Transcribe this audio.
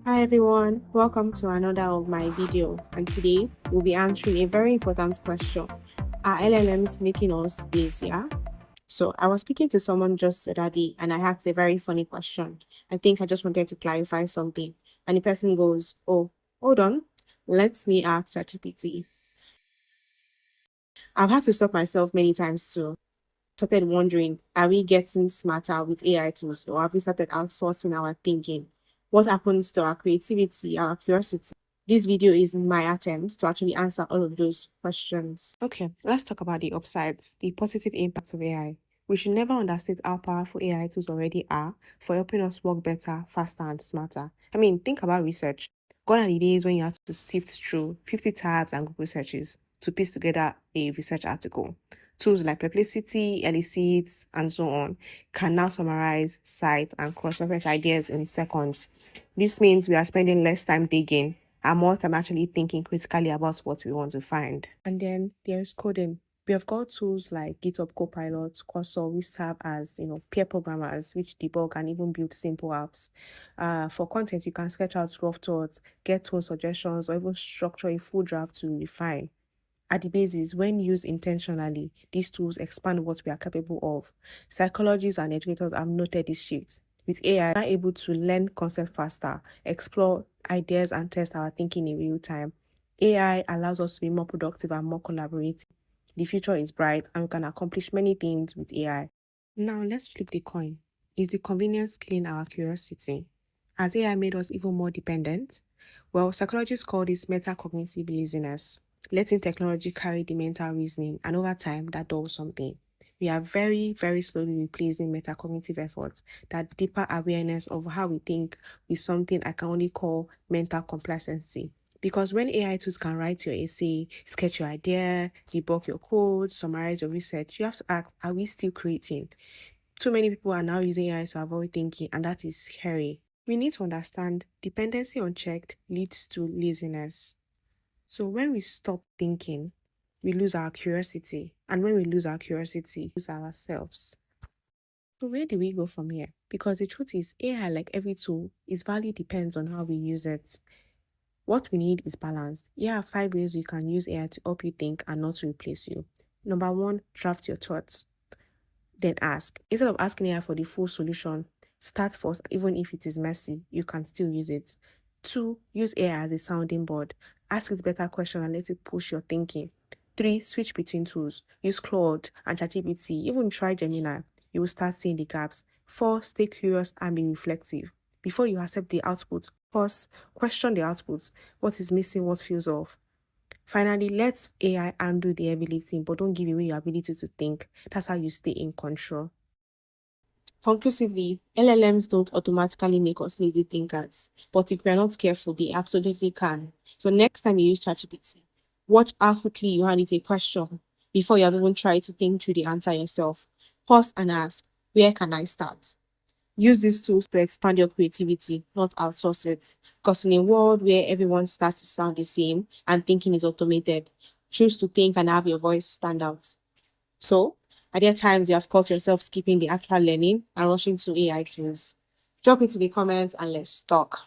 Hi everyone, welcome to another of my video, and today we'll be answering a very important question. Are LLMs making us lazier? So I was speaking to someone just the other day and I asked a very funny question. I think I just wanted to clarify something, and the person goes, "Oh, hold on, let me ask Chatgpt." I've had to stop myself many times too. Started wondering, are we getting smarter with AI tools, or have we started outsourcing our thinking? What happens to our creativity, our curiosity? This video is my attempt to actually answer all of those questions. Okay, let's talk about the upsides, the positive impact of AI. We should never understate how powerful AI tools already are for helping us work better, faster, and smarter. I mean, think about research. Gone are the days when you have to sift through 50 tabs and Google searches to piece together a research article. Tools like Perplexity, Elicit, and so on can now summarize, cite, and cross-reference ideas in seconds. This means we are spending less time digging and more time actually thinking critically about what we want to find. And then there is coding. We have got tools like GitHub Copilot, Cursor, which serve as peer programmers, which debug and even build simple apps. For content, you can sketch out rough thoughts, get tone suggestions, or even structure a full draft to refine. At the basis, when used intentionally, these tools expand what we are capable of. Psychologists and educators have noted this shift. With AI, we are able to learn concepts faster, explore ideas, and test our thinking in real time. AI allows us to be more productive and more collaborative. The future is bright, and we can accomplish many things with AI. Now, let's flip the coin. Is the convenience killing our curiosity? Has AI made us even more dependent? Well, psychologists call this metacognitive laziness, letting technology carry the mental reasoning, and over time, that does something. We are very, very slowly replacing metacognitive efforts, that deeper awareness of how we think, with something I can only call mental complacency. Because when AI tools can write your essay, sketch your idea, debug your code, summarize your research, you have to ask, are we still creating? Too many people are now using AI to avoid thinking, and that is scary. We need to understand dependency unchecked leads to laziness. So when we stop thinking, we lose our curiosity. And when we lose our curiosity, we lose ourselves. So where do we go from here? Because the truth is, AI, like every tool, its value depends on how we use it. What we need is balance. Here are 5 ways you can use AI to help you think and not to replace you. Number 1, draft your thoughts. Then ask. Instead of asking AI for the full solution, start first. Even if it is messy, you can still use it. 2, use AI as a sounding board. Ask it better questions and let it push your thinking. 3, switch between tools. Use Claude and Chatgpt. Even try Gemini. You will start seeing the gaps. 4, stay curious and be reflective. Before you accept the output, pause, question the outputs. What is missing? What feels off? Finally, let AI undo the heavy lifting, but don't give away your ability to think. That's how you stay in control. Conclusively, LLMs don't automatically make us lazy thinkers, but if we are not careful, they absolutely can. So next time you use ChatGPT, watch how quickly you hand it a question before you have even tried to think through the answer yourself. Pause and ask, where can I start? Use these tools to expand your creativity, not outsource it. Because in a world where everyone starts to sound the same and thinking is automated, choose to think and have your voice stand out. So, are there times you have caught yourself skipping the actual learning and rushing to AI tools? Drop it in the comments and let's talk.